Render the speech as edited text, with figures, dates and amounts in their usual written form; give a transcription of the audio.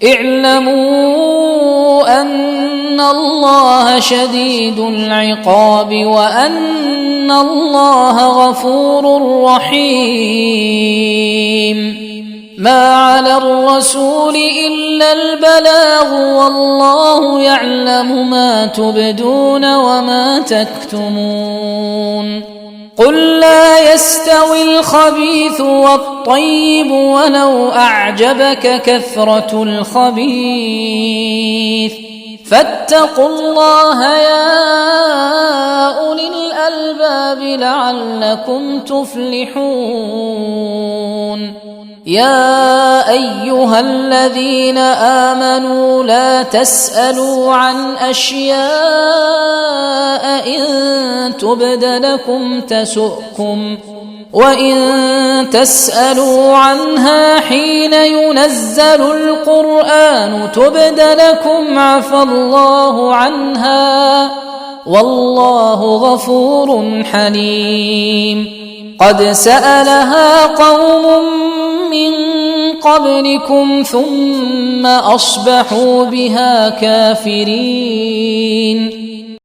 اعلموا أن الله شديد العقاب وأن الله غفور رحيم. ما على الرسول إلا البلاغ والله يعلم ما تبدون وما تكتمون. قل لا يستوي الخبيث والطيب ولو أعجبك كثرة الخبيث فاتقوا الله يا أولي الألباب لعلكم تفلحون. يا أيها الذين آمنوا لا تسألوا عن أشياء إن تبد لكم تسؤكم وإن تسألوا عنها حين ينزل القرآن تبد لكم عفى الله عنها والله غفور حليم. قد سألها قوم من قبلكم ثم أصبحوا بها كافرين.